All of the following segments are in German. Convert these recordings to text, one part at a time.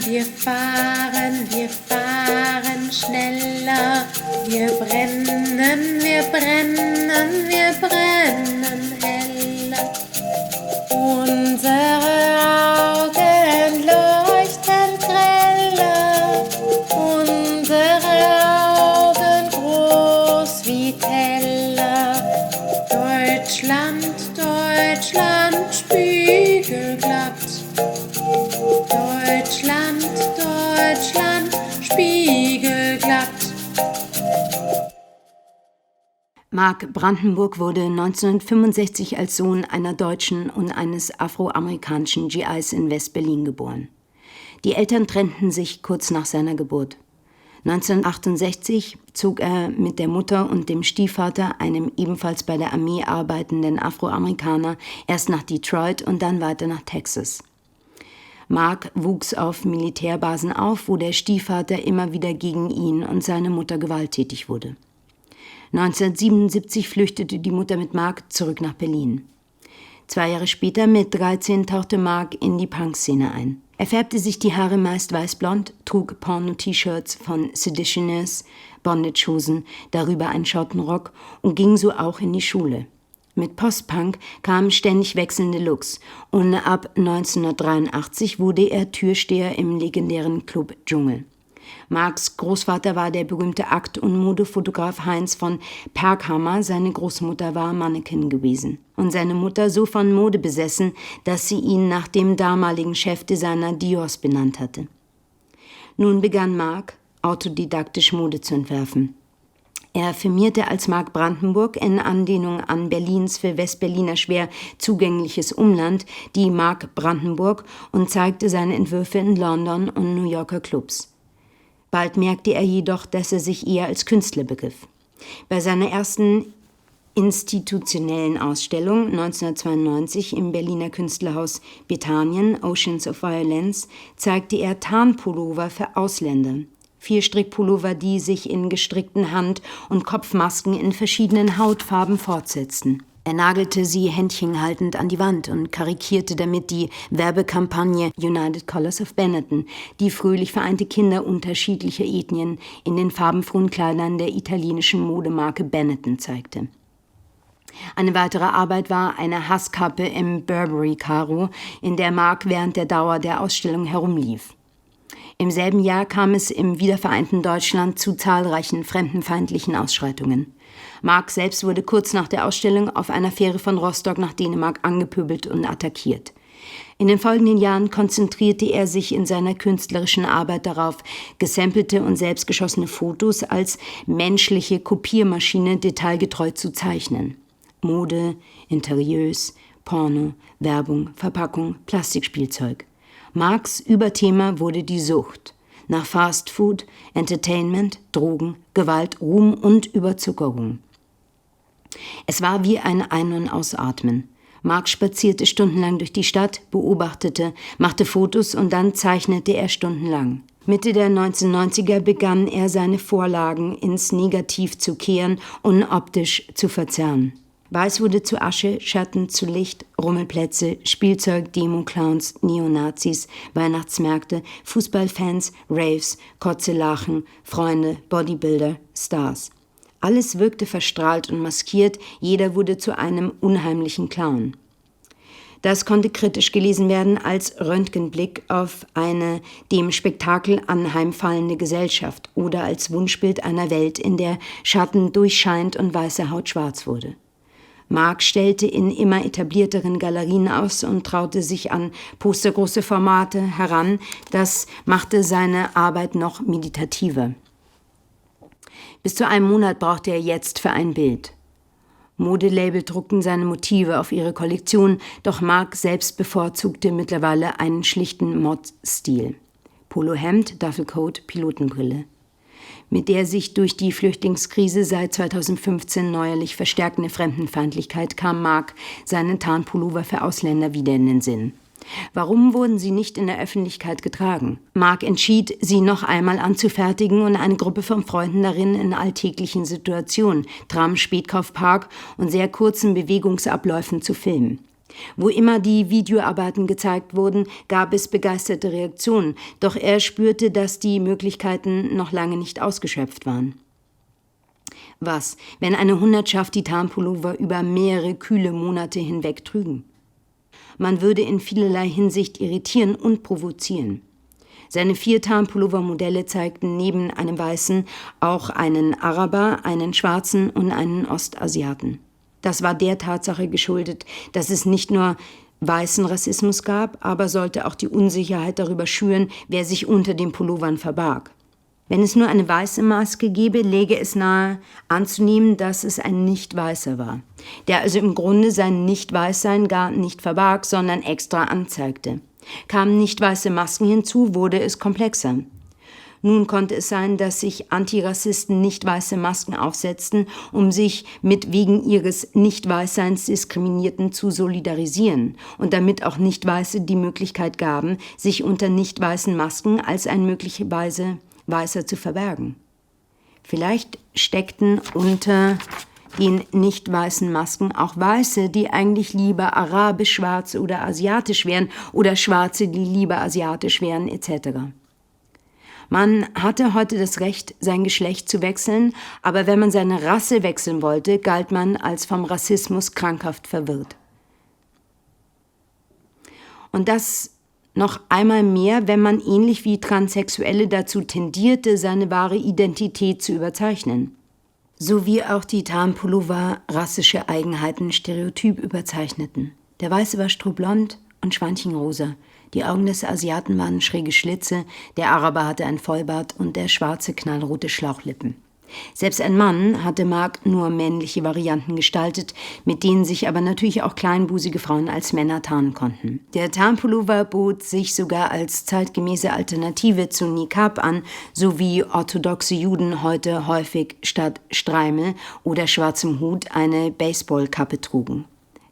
wir fahren schneller. Wir brennen heller. Unsere Augen leuchten greller. Unsere Augen groß wie Teller. Deutschland, spiegelglatt. Deutschland, spiegelglatt. Marc Brandenburg wurde 1965 als Sohn einer Deutschen und eines afroamerikanischen GIs in West-Berlin geboren. Die Eltern trennten sich kurz nach seiner Geburt. 1968 zog er mit der Mutter und dem Stiefvater, einem ebenfalls bei der Armee arbeitenden Afroamerikaner, erst nach Detroit und dann weiter nach Texas. Marc wuchs auf Militärbasen auf, wo der Stiefvater immer wieder gegen ihn und seine Mutter gewalttätig wurde. 1977 flüchtete die Mutter mit Marc zurück nach Berlin. 2 Jahre später, mit 13, tauchte Marc in die Punkszene ein. Er färbte sich die Haare meist weißblond, trug Porno-T-Shirts von Seditioners, Bondagehosen, darüber einen Schottenrock und ging so auch in die Schule. Mit Post-Punk kamen ständig wechselnde Looks und ab 1983 wurde er Türsteher im legendären Club Dschungel. Marcs Großvater war der berühmte Akt- und Modefotograf Heinz von Perkhammer, seine Großmutter war Mannequin gewesen und seine Mutter so von Mode besessen, dass sie ihn nach dem damaligen Chefdesigner Diors benannt hatte. Nun begann Marc, autodidaktisch Mode zu entwerfen. Er firmierte als Marc Brandenburg in Anlehnung an Berlins für Westberliner schwer zugängliches Umland, die Marc Brandenburg, und zeigte seine Entwürfe in London und New Yorker Clubs. Bald merkte er jedoch, dass er sich eher als Künstler begriff. Bei seiner ersten institutionellen Ausstellung 1992 im Berliner Künstlerhaus Bethanien, Oceans of Violence, zeigte er Tarnpullover für Ausländer. 4-Strick-Pullover, die sich in gestrickten Hand- und Kopfmasken in verschiedenen Hautfarben fortsetzten. Er nagelte sie händchenhaltend an die Wand und karikierte damit die Werbekampagne United Colors of Benetton, die fröhlich vereinte Kinder unterschiedlicher Ethnien in den farbenfrohen Kleidern der italienischen Modemarke Benetton zeigte. Eine weitere Arbeit war eine Hasskappe im Burberry-Karo, in der Marc während der Dauer der Ausstellung herumlief. Im selben Jahr kam es im wiedervereinten Deutschland zu zahlreichen fremdenfeindlichen Ausschreitungen. Marc selbst wurde kurz nach der Ausstellung auf einer Fähre von Rostock nach Dänemark angepöbelt und attackiert. In den folgenden Jahren konzentrierte er sich in seiner künstlerischen Arbeit darauf, gesampelte und selbstgeschossene Fotos als menschliche Kopiermaschine detailgetreu zu zeichnen. Mode, Interieurs, Porno, Werbung, Verpackung, Plastikspielzeug. Marcs Überthema wurde die Sucht nach Fast Food, Entertainment, Drogen, Gewalt, Ruhm und Überzuckerung. Es war wie ein Ein- und Ausatmen. Marc spazierte stundenlang durch die Stadt, beobachtete, machte Fotos und dann zeichnete er stundenlang. Mitte der 1990er begann er seine Vorlagen ins Negativ zu kehren und optisch zu verzerren. Weiß wurde zu Asche, Schatten zu Licht, Rummelplätze, Spielzeug, Demo-Clowns, Neonazis, Weihnachtsmärkte, Fußballfans, Raves, Kotzelachen, Freunde, Bodybuilder, Stars. Alles wirkte verstrahlt und maskiert, jeder wurde zu einem unheimlichen Clown. Das konnte kritisch gelesen werden als Röntgenblick auf eine dem Spektakel anheimfallende Gesellschaft oder als Wunschbild einer Welt, in der Schatten durchscheint und weiße Haut schwarz wurde. Marc stellte in immer etablierteren Galerien aus und traute sich an postergroße Formate heran. Das machte seine Arbeit noch meditativer. Bis zu einem Monat brauchte er jetzt für ein Bild. Modelabel druckten seine Motive auf ihre Kollektion, doch Marc selbst bevorzugte mittlerweile einen schlichten Mod-Stil. Polohemd, Duffelcoat, Pilotenbrille. Mit der sich durch die Flüchtlingskrise seit 2015 neuerlich verstärkende Fremdenfeindlichkeit kam Marc seinen Tarnpullover für Ausländer wieder in den Sinn. Warum wurden sie nicht in der Öffentlichkeit getragen? Marc entschied, sie noch einmal anzufertigen und eine Gruppe von Freunden darin in alltäglichen Situationen, Tram, Spätkaufpark und sehr kurzen Bewegungsabläufen zu filmen. Wo immer die Videoarbeiten gezeigt wurden, gab es begeisterte Reaktionen, doch er spürte, dass die Möglichkeiten noch lange nicht ausgeschöpft waren. Was, wenn eine Hundertschaft die Tarnpullover über mehrere kühle Monate hinweg trügen? Man würde in vielerlei Hinsicht irritieren und provozieren. Seine 4 Tarnpullover-Modelle zeigten neben einem Weißen auch einen Araber, einen Schwarzen und einen Ostasiaten. Das war der Tatsache geschuldet, dass es nicht nur weißen Rassismus gab, aber sollte auch die Unsicherheit darüber schüren, wer sich unter den Pullovern verbarg. Wenn es nur eine weiße Maske gäbe, läge es nahe anzunehmen, dass es ein Nicht-Weißer war, der also im Grunde sein Nicht-Weißsein gar nicht verbarg, sondern extra anzeigte. Kamen nicht weiße Masken hinzu, wurde es komplexer. Nun konnte es sein, dass sich Antirassisten nicht weiße Masken aufsetzten, um sich mit wegen ihres Nicht-Weißseins Diskriminierten zu solidarisieren und damit auch Nicht-Weiße die Möglichkeit gaben, sich unter nicht-weißen Masken als ein möglicherweise Weißer zu verbergen. Vielleicht steckten unter den nicht weißen Masken auch Weiße, die eigentlich lieber arabisch, schwarz oder asiatisch wären oder Schwarze, die lieber asiatisch wären, etc. Man hatte heute das Recht, sein Geschlecht zu wechseln, aber wenn man seine Rasse wechseln wollte, galt man als vom Rassismus krankhaft verwirrt. Und das noch einmal mehr, wenn man ähnlich wie Transsexuelle dazu tendierte, seine wahre Identität zu überzeichnen. So wie auch die Tarnpullover rassische Eigenheiten stereotyp überzeichneten. Der Weiße war strohblond und schweinchenrosa. Die Augen des Asiaten waren schräge Schlitze, der Araber hatte ein Vollbart und der Schwarze knallrote Schlauchlippen. Selbst ein Mann hatte Mark nur männliche Varianten gestaltet, mit denen sich aber natürlich auch kleinbusige Frauen als Männer tarnen konnten. Der Tarnpullover bot sich sogar als zeitgemäße Alternative zu Niqab an, so wie orthodoxe Juden heute häufig statt Streimel oder schwarzem Hut eine Baseballkappe trugen.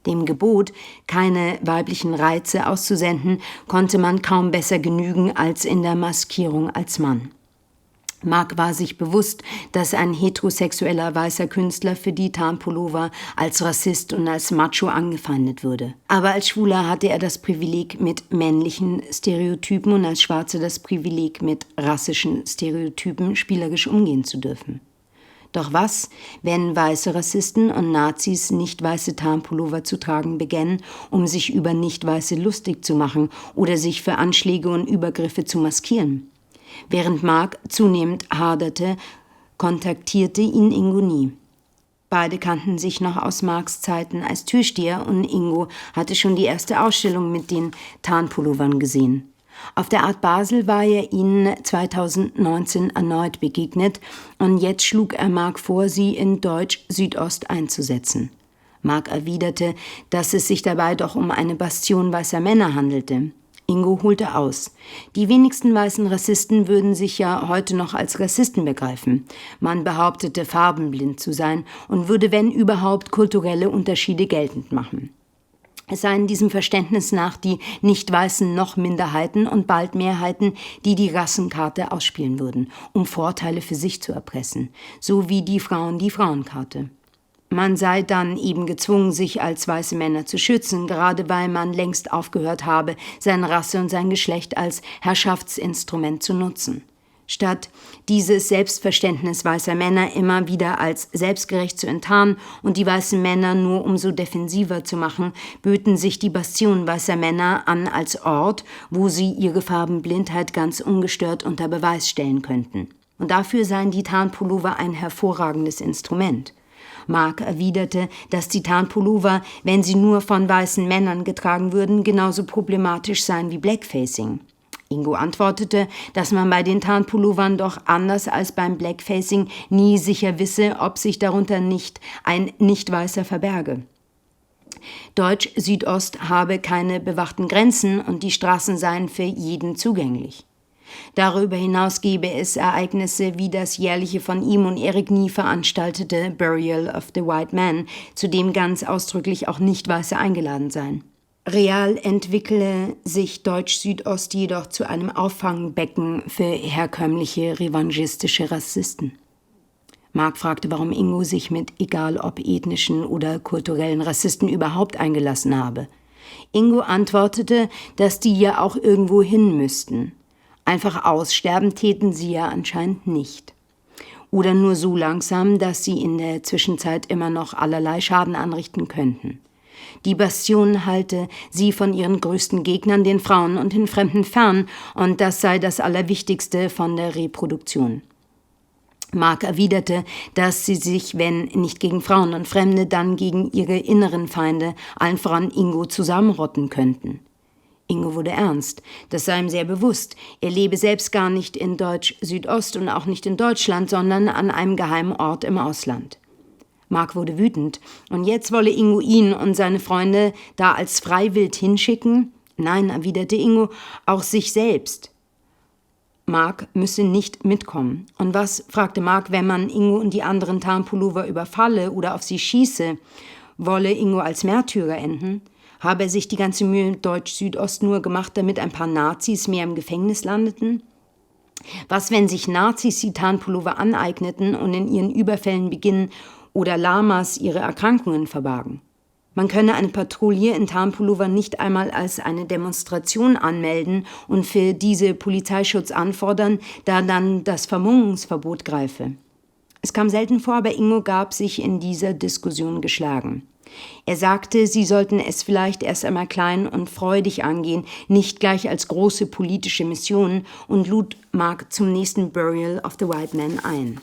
Dem Gebot, keine weiblichen Reize auszusenden, konnte man kaum besser genügen als in der Maskierung als Mann. Mark war sich bewusst, dass ein heterosexueller weißer Künstler für die Tarnpullover als Rassist und als Macho angefeindet würde. Aber als Schwuler hatte er das Privileg mit männlichen Stereotypen und als Schwarzer das Privileg mit rassischen Stereotypen spielerisch umgehen zu dürfen. Doch was, wenn weiße Rassisten und Nazis nicht weiße Tarnpullover zu tragen begannen, um sich über Nicht-Weiße lustig zu machen oder sich für Anschläge und Übergriffe zu maskieren? Während Mark zunehmend haderte, kontaktierte ihn Ingo nie. Beide kannten sich noch aus Marks Zeiten als Türsteher und Ingo hatte schon die erste Ausstellung mit den Tarnpullovern gesehen. Auf der Art Basel war er ihnen 2019 erneut begegnet und jetzt schlug er Mark vor, sie in Deutsch Südost einzusetzen. Mark erwiderte, dass es sich dabei doch um eine Bastion weißer Männer handelte. Ingo holte aus. Die wenigsten weißen Rassisten würden sich ja heute noch als Rassisten begreifen. Man behauptete, farbenblind zu sein und würde, wenn überhaupt, kulturelle Unterschiede geltend machen. Es seien diesem Verständnis nach die Nicht-Weißen noch Minderheiten und bald Mehrheiten, die die Rassenkarte ausspielen würden, um Vorteile für sich zu erpressen, so wie die Frauen die Frauenkarte. Man sei dann eben gezwungen, sich als weiße Männer zu schützen, gerade weil man längst aufgehört habe, seine Rasse und sein Geschlecht als Herrschaftsinstrument zu nutzen. Statt dieses Selbstverständnis weißer Männer immer wieder als selbstgerecht zu enttarnen und die weißen Männer nur umso defensiver zu machen, böten sich die Bastionen weißer Männer an als Ort, wo sie ihre Farbenblindheit ganz ungestört unter Beweis stellen könnten. Und dafür seien die Tarnpullover ein hervorragendes Instrument. Mark erwiderte, dass die Tarnpullover, wenn sie nur von weißen Männern getragen würden, genauso problematisch seien wie Blackfacing. Ingo antwortete, dass man bei den Tarnpullovern doch anders als beim Blackfacing nie sicher wisse, ob sich darunter nicht ein Nicht-Weißer verberge. Deutsch Südost habe keine bewachten Grenzen und die Straßen seien für jeden zugänglich. Darüber hinaus gebe es Ereignisse wie das jährliche von ihm und Eric Nie veranstaltete Burial of the White Man, zu dem ganz ausdrücklich auch Nicht-Weiße eingeladen seien. Real entwickle sich Deutsch-Südost jedoch zu einem Auffangbecken für herkömmliche revanchistische Rassisten. Mark fragte, warum Ingo sich mit egal ob ethnischen oder kulturellen Rassisten überhaupt eingelassen habe. Ingo antwortete, dass die ja auch irgendwo hin müssten. Einfach aussterben täten sie ja anscheinend nicht. Oder nur so langsam, dass sie in der Zwischenzeit immer noch allerlei Schaden anrichten könnten. Die Bastion halte sie von ihren größten Gegnern, den Frauen und den Fremden, fern, und das sei das Allerwichtigste von der Reproduktion. Mark erwiderte, dass sie sich, wenn nicht gegen Frauen und Fremde, dann gegen ihre inneren Feinde, allen voran Ingo, zusammenrotten könnten. Ingo wurde ernst. Das sei ihm sehr bewusst. Er lebe selbst gar nicht in Deutsch-Südost und auch nicht in Deutschland, sondern an einem geheimen Ort im Ausland. Mark wurde wütend. Und jetzt wolle Ingo ihn und seine Freunde da als Freiwild hinschicken? Nein, erwiderte Ingo, auch sich selbst. Mark müsse nicht mitkommen. Und was, fragte Mark, wenn man Ingo und die anderen Tarnpullover überfalle oder auf sie schieße? Wolle Ingo als Märtyrer enden? Habe er sich die ganze Mühe Deutsch-Südost nur gemacht, damit ein paar Nazis mehr im Gefängnis landeten? Was, wenn sich Nazis die Tarnpullover aneigneten und in ihren Überfällen beginnen oder Lamas ihre Erkrankungen verbargen? Man könne eine Patrouille in Tarnpullover nicht einmal als eine Demonstration anmelden und für diese Polizeischutz anfordern, da dann das Vermummungsverbot greife. Es kam selten vor, aber Ingo gab sich in dieser Diskussion geschlagen. Er sagte, sie sollten es vielleicht erst einmal klein und freudig angehen, nicht gleich als große politische Mission, und lud Mark zum nächsten Burial of the White Man ein.